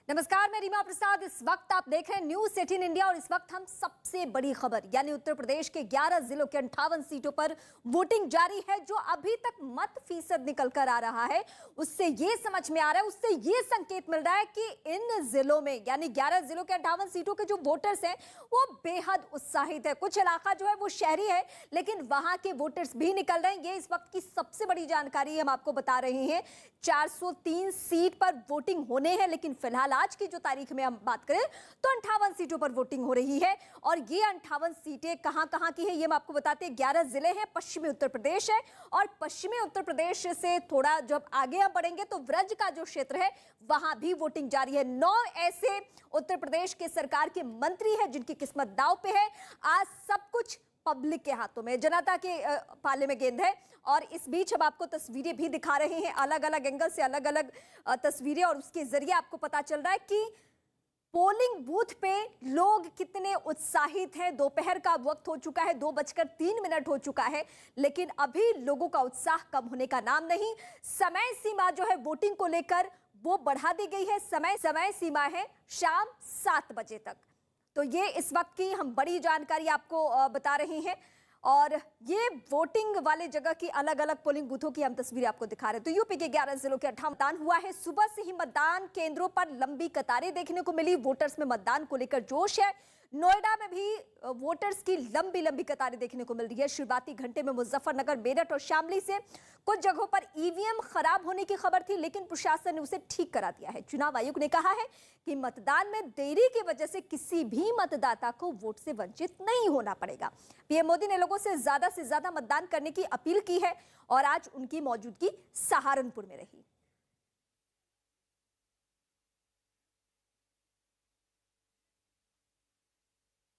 नमस्कार, मैं रीमा प्रसाद। इस वक्त आप देख रहे हैं न्यूज 18 इंडिया और इस वक्त हम सबसे बड़ी खबर यानी उत्तर प्रदेश के 11 जिलों के 58 सीटों पर वोटिंग जारी है। जो अभी तक मत फीसद निकल कर आ रहा है उससे ये समझ में आ रहा है, उससे ये संकेत मिल रहा है कि इन जिलों में यानी 11 जिलों के 58 सीटों के जो वोटर्स हैं वो बेहद उत्साहित है। कुछ इलाका जो है वो शहरी है लेकिन वहां के वोटर्स भी निकल रहे हैं। ये इस वक्त की सबसे बड़ी जानकारी हम आपको बता रहे हैं। 403 सीट पर वोटिंग होने हैं लेकिन फिलहाल आज की जो तारीख में हम बात करें तो 58 सीटों पर वोटिंग हो रही है। और ये 58 सीटें कहां की है ये हम आपको बताते हैं। 11 जिले हैं, पश्चिमी उत्तर प्रदेश है और पश्चिमी उत्तर प्रदेश से थोड़ा जब आगे हम बढ़ेंगे तो व्रज का जो क्षेत्र है वहां भी वोटिंग जारी है। 9 ऐसे उत्तर प्रदेश के सरकार के मंत्री हैं जिनकी किस्मत दांव पे है। आज सब कुछ पब्लिक के हाथों में, जनता के पाले में गेंद है। और इस बीच हम आपको तस्वीरें भी दिखा रहे हैं, अलग अलग एंगल से अलग अलग तस्वीरें, और उसके जरिए आपको पता चल रहा है कि पोलिंग बूथ पे लोग कितने उत्साहित हैं। दोपहर का वक्त हो चुका है, 2:03 हो चुका है लेकिन अभी लोगों का उत्साह कम होने का नाम नहीं। समय सीमा जो है वोटिंग को लेकर वो बढ़ा दी गई है। समय सीमा है शाम 7 बजे तक। तो ये इस वक्त की हम बड़ी जानकारी आपको बता रहे हैं। और ये वोटिंग वाले जगह की अलग अलग पोलिंग बूथों की हम तस्वीरें आपको दिखा रहे हैं। तो यूपी के 11 जिलों के 58 मतदान हुआ है। सुबह से ही मतदान केंद्रों पर लंबी कतारें देखने को मिली। वोटर्स में मतदान को लेकर जोश है। नोएडा में भी वोटर्स की लंबी कतारें देखने को मिल रही है। शुरुआती घंटे में मुजफ्फरनगर, मेरठ और शामली से कुछ जगहों पर ईवीएम खराब होने की खबर थी लेकिन प्रशासन ने उसे ठीक करा दिया है। चुनाव आयोग ने कहा है कि मतदान में देरी की वजह से किसी भी मतदाता को वोट से वंचित नहीं होना पड़ेगा। पीएम मोदी ने लोगों से ज्यादा मतदान करने की अपील की है और आज उनकी मौजूदगी सहारनपुर में रही।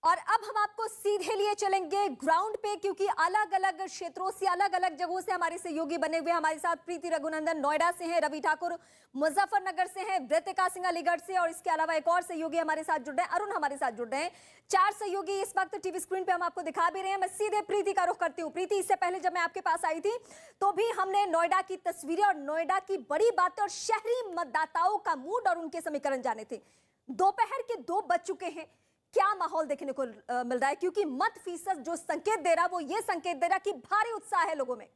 और अब हम आपको सीधे लिए चलेंगे ग्राउंड पे, क्योंकि अलग अलग क्षेत्रों से, अलग अलग जगहों से हमारे सहयोगी बने हुए हमारे साथ। प्रीति रघुनंदन नोएडा से हैं, रवि ठाकुर मुजफ्फरनगर से हैं, वृतिका सिंह अलीगढ़ से, और इसके अलावा एक और सहयोगी हमारे साथ जुड़ रहे हैं, अरुण हमारे साथ जुड़ रहे हैं। 4 सहयोगी इस वक्त टीवी स्क्रीन पे हम आपको दिखा भी रहे हैं। मैं सीधे प्रीति का रुख करती हूँ। प्रीति, इससे पहले जब मैं आपके पास आई थी तो भी हमने नोएडा की तस्वीरें और नोएडा की बड़ी बातें और शहरी मतदाताओं का मूड और उनके समीकरण जाने थे। दोपहर के 2 बज चुके हैं, क्या माहौल देखने को मिल रहा है? क्योंकि मत फीसद जो संकेत दे रहा वो ये संकेत दे रहा कि भारी उत्साह है लोगों में।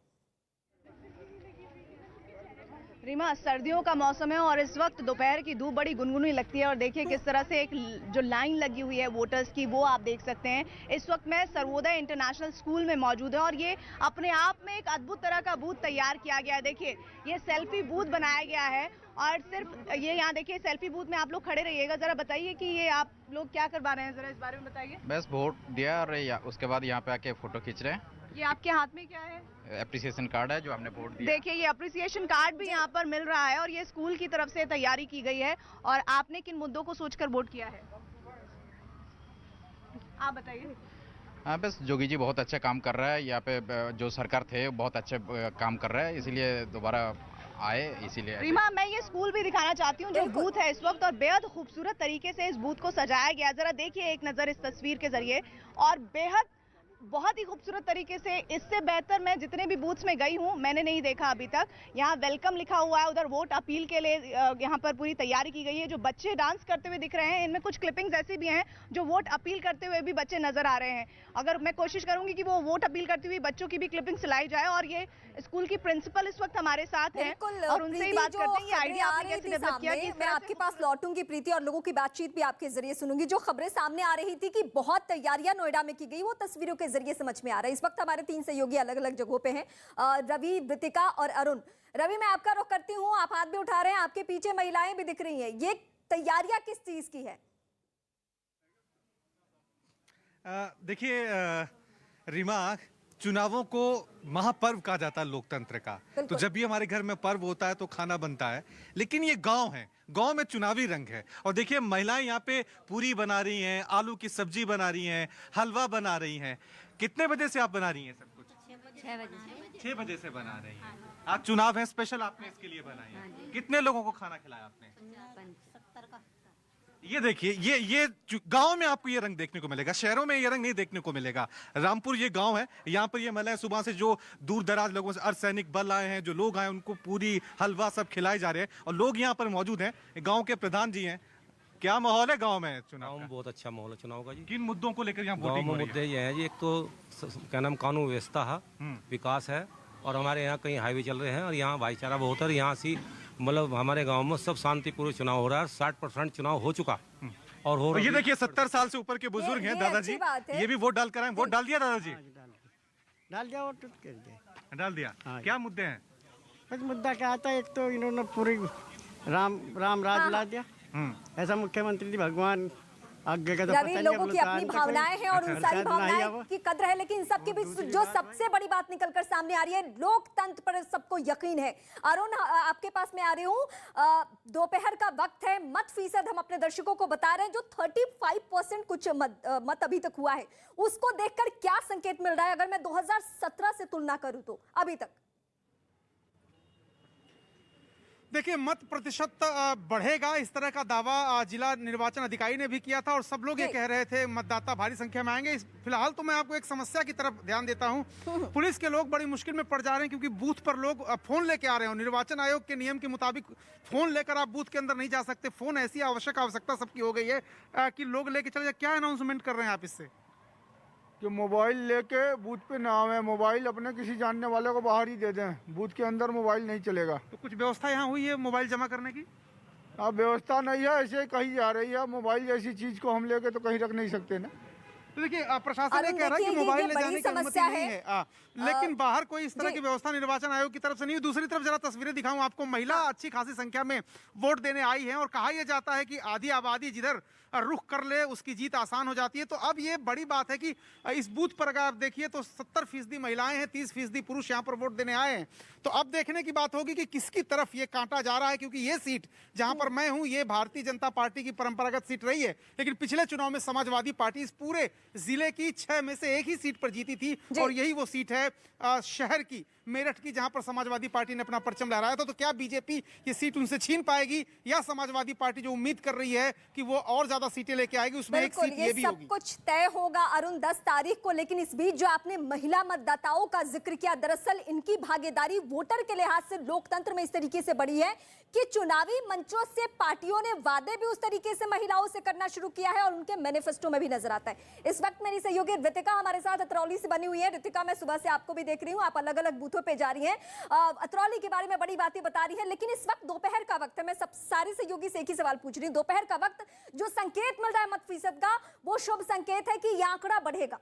रीमा, सर्दियों का मौसम है और इस वक्त दोपहर की धूप बड़ी गुनगुनी लगती है और देखिए किस तरह से एक जो लाइन लगी हुई है वोटर्स की वो आप देख सकते हैं। इस वक्त मैं सर्वोदय इंटरनेशनल स्कूल में मौजूद है और ये अपने आप में एक अद्भुत तरह का बूथ तैयार किया गया है। देखिए ये सेल्फी बूथ बनाया गया है और सिर्फ ये यहाँ देखिए सेल्फी बूथ में आप लोग खड़े रहिएगा। जरा बताइए कि ये आप लोग क्या करवा रहे हैं, जरा इस बारे में बताइए। बस वोट दिया और उसके बाद यहाँ पे आके फोटो खींच रहे हैं। ये आपके हाथ में क्या है? एप्रिसिएशन कार्ड है जो हमने वोट दिया। देखिए ये एप्रिसिएशन कार्ड भी यहाँ पर मिल रहा है और ये स्कूल की तरफ से तैयारी की गई है। और आपने किन मुद्दों को सोचकर वोट किया है, आप बताइए। हाँ, बस जोगी जी बहुत अच्छा काम कर रहा है। यहाँ पे जो सरकार थे बहुत अच्छे काम कर रहा है, इसीलिए दोबारा आए, इसीलिए। रीमा, मैं ये स्कूल भी दिखाना चाहती हूँ जो बूथ है इस वक्त, और बेहद खूबसूरत तरीके से इस बूथ को सजाया गया। जरा देखिए एक नजर इस तस्वीर के जरिए, और बेहद बहुत ही खूबसूरत तरीके से, इससे बेहतर मैं जितने भी बूथ्स में गई हूँ मैंने नहीं देखा अभी तक। यहाँ वेलकम लिखा हुआ है, उधर वोट अपील के लिए यहाँ पर पूरी तैयारी की गई है। जो बच्चे डांस करते हुए दिख रहे हैं इनमें कुछ क्लिपिंग्स ऐसी भी हैं जो वोट अपील करते हुए भी बच्चे नजर आ रहे हैं। अगर मैं कोशिश करूंगी कि वो वोट अपील करती हुई बच्चों की भी क्लिपिंग्स लाई जाए। और ये स्कूल की प्रिंसिपल इस वक्त हमारे साथ है और उनसे ही बात करते हैं। ये आइडिया आपने कैसे डेवलप किया? कि मैं आपके पास लौटूंगी प्रीति और लोगों की बातचीत भी आपके जरिए सुनूंगी। जो खबरें सामने आ रही थी कि बहुत तैयारियां नोएडा में की गई वो तस्वीरों के जरिए समझ में आ रहा है। इस वक्त हमारे 3 सहयोगी अलग अलग जगहों पे हैं, रवि, वृतिका और अरुण। रवि, मैं आपका रुख करती हूँ, आप हाथ भी उठा रहे हैं, आपके पीछे महिलाएं भी दिख रही हैं। ये तैयारियां किस चीज की है? देखिए रीमा, चुनावों को महापर्व कहा जाता है लोकतंत्र का। तो जब भी हमारे घर में पर्व होता है तो खाना बनता है, लेकिन ये गांव है, गांव में चुनावी रंग है। और देखिए महिलाएं यहाँ पे पूरी बना रही हैं, आलू की सब्जी बना रही हैं, हलवा बना रही हैं। कितने बजे से आप बना रही हैं सब कुछ? 6 बजे से। 6 बजे से बना रही हैं। आज चुनाव है, स्पेशल आपने इसके लिए बनाई है। कितने लोगों को खाना खिलाया आपने? 70 का। ये देखिए, ये गांव में आपको ये रंग देखने को मिलेगा, शहरों में ये रंग नहीं देखने को मिलेगा। रामपुर ये गांव है, यहाँ पर ये महिलाएं सुबह से जो दूर दराज लोगों से, अर्धसैनिक बल आए हैं, जो लोग आए उनको पूरी हलवा सब खिलाए जा रहे हैं और लोग यहाँ पर मौजूद हैं। गांव के प्रधान जी हैं, क्या माहौल है गांव में चुनाव गाँव का? में बहुत अच्छा माहौल है चुनाव का जी। किन मुद्दों को लेकर यहाँ गाँव वोटिंग में हो रही मुद्दे है? ये हैं जी, एक तो क्या नाम कानून व्यवस्था है, विकास है, और हमारे यहाँ कहीं हाईवे चल रहे हैं और यहाँ भाईचारा बहुत है। यहाँ से मतलब हमारे गांव में सब शांतिपूर्वक चुनाव हो रहा है। 60% चुनाव हो चुका और हो और ये रहा देखिए 70 साल से ऊपर के बुजुर्ग हैं ये दादाजी, अच्छी बात है। ये भी वोट डाल कर आए। वोट डाल दिया दादाजी? डाल दिया और कर दिया। डाल दिया। हाँ जी। क्या मुद्दे हैं? बस मुद्दा क्या आता है, एक तो इन्होंने पूरी राम राज ला दिया। ऐसा मुख्यमंत्री जी भगवान आगे का तो पता रवि, नहीं, लोगों अब की लोग अपनी तो भावनाएं हैं और उन अच्छा, सारी शायद नहीं भावनाएं आवा। की कद्र है, लेकिन इन सब के बीच जो सबसे बड़ी बात निकलकर सामने आ रही है, लोकतंत्र पर सबको यकीन है। अरुण, आपके पास मैं आ रही हूँ। दोपहर का वक्त है, मत फीसद हम अपने दर्शकों को बता रहे हैं, जो 35% कुछ मत अभी तक हुआ है, उसको देखकर क्या संकेत मिल रहा है अगर मैं 2017 से तुलना करूं तो अभी तक? देखिए, मत प्रतिशत बढ़ेगा, इस तरह का दावा जिला निर्वाचन अधिकारी ने भी किया था और सब लोग ये कह रहे थे मतदाता भारी संख्या में आएंगे। फिलहाल तो मैं आपको एक समस्या की तरफ ध्यान देता हूं। पुलिस के लोग बड़ी मुश्किल में पड़ जा रहे हैं क्योंकि बूथ पर लोग फोन लेके आ रहे हैं। निर्वाचन आयोग के नियम के मुताबिक फोन लेकर आप बूथ के अंदर नहीं जा सकते। फोन ऐसी आवश्यकता सबकी हो गई है कि लोग लेके चले जाए। क्या अनाउंसमेंट कर रहे हैं आप इससे? कि मोबाइल लेके बूथ पे ना आवे, मोबाइल अपने किसी जानने वाले को बाहर ही दे दें, बूथ के अंदर मोबाइल नहीं चलेगा। तो कुछ व्यवस्था यहाँ हुई है मोबाइल जमा करने की? अब व्यवस्था नहीं है, ऐसे ही कही जा रही है। मोबाइल जैसी चीज को हम लेके तो कहीं रख नहीं सकते ना। तो देखिए, प्रशासन ये अरुण, कह रहा है कि देखिए, मोबाइल ये ले बड़ी जाने की अनुमति समस्या नहीं है। है। लेकिन बाहर कोई इस तरह जी। की व्यवस्था निर्वाचन आयोग की तरफ से नहीं हुई। दूसरी तरफ जरा तस्वीरें दिखाऊं आपको। महिला अच्छी खासी संख्या में वोट देने आई है और कहा यह जाता है कि आधी आबादी जिधर रुख कर ले उसकी जीत आसान हो जाती है। तो अब ये बड़ी बात है कि इस बूथ पर अगर आप देखिए तो 70% महिलाएं हैं, 30% पुरुष यहाँ पर वोट देने आए हैं। तो अब देखने की बात होगी कि किसकी तरफ ये कांटा जा रहा है, क्योंकि ये सीट जहां पर मैं हूं ये भारतीय जनता पार्टी की परंपरागत सीट रही है। लेकिन पिछले चुनाव में समाजवादी पार्टी इस पूरे जिले की 6 में से एक ही सीट पर जीती थी और यही वो सीट है शहर की, मेरठ की, जहां पर समाजवादी पार्टी ने अपना परचम लहराया था। तो क्या बीजेपी ये सीट उनसे छीन पाएगी या समाजवादी पार्टी जो उम्मीद कर रही है कि वो और ज्यादा सीटें लेके आएगी, उसमें एक सीट ये भी सब होगी। कुछ तय होगा अरुण 10 तारीख को। लेकिन इस बीच जो आपने महिला मतदाताओं का जिक्र किया, दरअसल इनकी भागीदारी वोटर के लिहाज से लोकतंत्र में इस तरीके से बढ़ी है कि चुनावी मंचों से पार्टियों ने वादे भी उस तरीके से महिलाओं से करना शुरू किया है और उनके मैनिफेस्टो में भी नजर आता है। इस वक्त मेरी सहयोगी रितिका हमारे साथ अतरौली से बनी हुई है। रितिका, मैं सुबह से आपको भी देख रही हूँ, आप अलग अलग बूथों पे जा रही हैं, अतरौली के बारे में बड़ी बातें बता रही है। लेकिन इस वक्त दोपहर का वक्त है, मैं सब सारे सहयोगी से एक ही सवाल पूछ रही हूँ। दोपहर का वक्त जो संकेत मिल रहा है मत फीसद का, वो शुभ संकेत है कि यह आंकड़ा बढ़ेगा?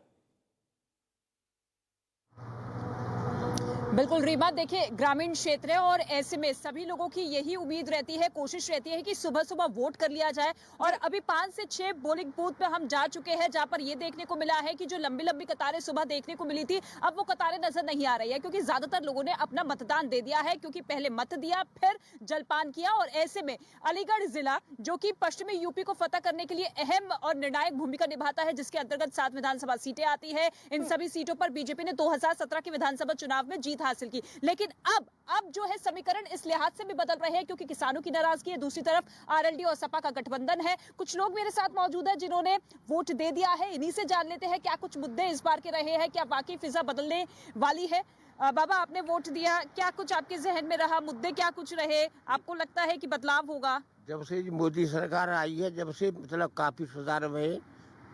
बिल्कुल रीमा, देखिए ग्रामीण क्षेत्र है और ऐसे में सभी लोगों की यही उम्मीद रहती है, कोशिश रहती है कि सुबह सुबह वोट कर लिया जाए। और अभी 5 से 6 पोलिंग बूथ पे हम जा चुके हैं जहां पर ये देखने को मिला है कि जो लंबी लंबी कतारें सुबह देखने को मिली थी, अब वो कतारें नजर नहीं आ रही है, क्योंकि ज्यादातर लोगों ने अपना मतदान दे दिया है, क्योंकि पहले मत दिया फिर जलपान किया। और ऐसे में अलीगढ़ जिला, जो कि पश्चिमी यूपी को फतह करने के लिए अहम और निर्णायक भूमिका निभाता है, जिसके अंतर्गत 7 विधानसभा सीटें आती है, इन सभी सीटों पर बीजेपी ने 2017 के विधानसभा चुनाव में जीत हासिल की। लेकिन अब जो है समीकरण इस लिहाज से भी बदल रहे हैं, क्योंकि किसानों की नाराजगी है, दूसरी तरफ आरएलडी और सपा का गठबंधन है। कुछ लोग मेरे साथ मौजूद है जिन्होंने वोट दे दिया है, इन्हीं से जान लेते हैं क्या कुछ मुद्दे इस बार के रहे हैं, क्या वाकई फिजा बदलने वाली है। बाबा, आपने वोट दिया, क्या कुछ आपके जहन में रहा, मुद्दे क्या कुछ रहे, आपको लगता है कि बदलाव होगा? जब से मोदी सरकार आई है, जब से मतलब काफी सुधार हुए,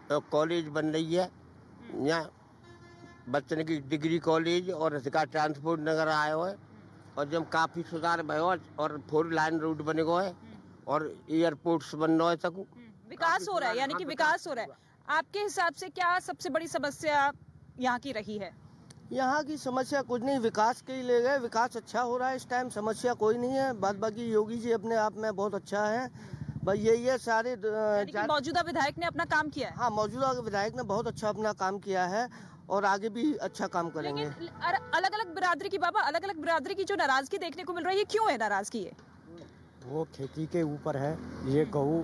तो कॉलेज बन रही है यहाँ, बच्चन की डिग्री कॉलेज और इसका ट्रांसपोर्ट नगर आया हुआ है, और जब काफी सुधार भयो और 4 लाइन रोड बने गए है और एयरपोर्ट्स बन रहे तक विकास हो रहा है, यानी कि विकास हो रहा है। आपके हिसाब से क्या सबसे बड़ी समस्या यहाँ की रही है? यहाँ की समस्या कुछ नहीं, विकास के ही ले गए। विकास अच्छा हो रहा है इस टाइम, समस्या कोई नहीं है। बाद बाकी योगी जी अपने आप में बहुत अच्छा है, बस यही है। सारे मौजूदा विधायक ने अपना काम किया है। हाँ, मौजूदा विधायक ने बहुत अच्छा अपना काम किया है और आगे भी अच्छा काम करेंगे। अलग अलग बिरादरी की बाबा, अलग अलग बिरादरी की जो नाराजगी देखने को मिल रही है, क्यों है नाराजगी? है वो खेती के ऊपर है। ये गऊ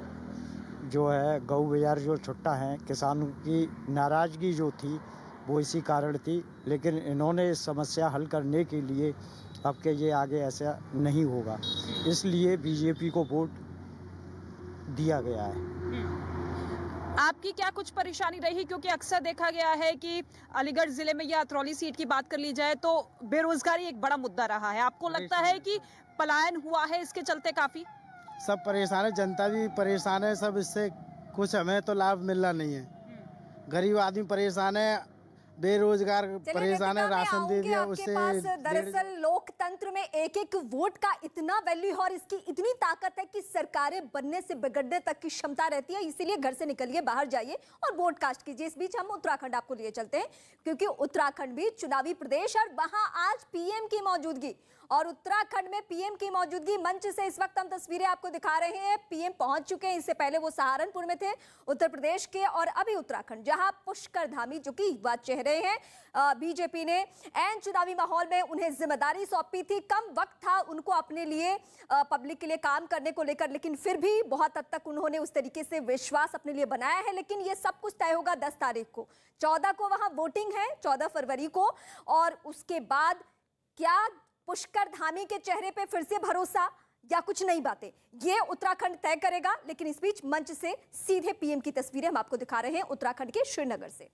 जो है, गऊ बाजार जो छुट्टा है, किसानों की नाराजगी जो थी वो इसी कारण थी। लेकिन इन्होंने इस समस्या हल करने के लिए अब के ये आगे ऐसा नहीं होगा, इसलिए बीजेपी को वोट दिया गया है। आपकी क्या कुछ परेशानी रही? क्योंकि अक्सर देखा गया है कि अलीगढ़ जिले में या अतरौली सीट की बात कर ली जाए तो बेरोजगारी एक बड़ा मुद्दा रहा है। आपको लगता है कि पलायन हुआ है इसके चलते काफी? सब परेशान है, जनता भी परेशान है, सब इससे कुछ हमें तो लाभ मिल रहा नहीं है। गरीब आदमी परेशान है, बेरोजगार परेशान है, राशन दे दिया उससे। दरअसल लोकतंत्र में एक एक वोट का इतना वैल्यू है और इसकी इतनी ताकत है कि सरकारें बनने से बिगड़ने तक की क्षमता रहती है। इसीलिए घर से निकलिए, बाहर जाइए और वोट कास्ट कीजिए। इस बीच हम उत्तराखंड आपको लिए चलते हैं, क्योंकि उत्तराखंड भी चुनावी प्रदेश और वहां आज पीएम की मौजूदगी, और उत्तराखंड में पीएम की मौजूदगी मंच से इस वक्त हम तस्वीरें आपको दिखा रहे हैं। पीएम पहुंच चुके हैं, इससे पहले वो सहारनपुर में थे उत्तर प्रदेश के, और अभी उत्तराखंड, जहां पुष्कर धामी जो कि युवा चेहरे हैं, बीजेपी ने एन चुनावी माहौल में उन्हें जिम्मेदारी सौंपी थी। कम वक्त था उनको अपने लिए, पब्लिक के लिए काम करने को लेकर, लेकिन फिर भी बहुत हद तक उन्होंने उस तरीके से विश्वास अपने लिए बनाया है। लेकिन ये सब कुछ तय होगा 10 तारीख को। 14 को वहां वोटिंग है, 14 फरवरी को, और उसके बाद क्या पुष्कर धामी के चेहरे पे फिर से भरोसा या कुछ नई बातें, ये उत्तराखंड तय करेगा। लेकिन इस बीच मंच से सीधे पीएम की तस्वीरें हम आपको दिखा रहे हैं उत्तराखंड के श्रीनगर से।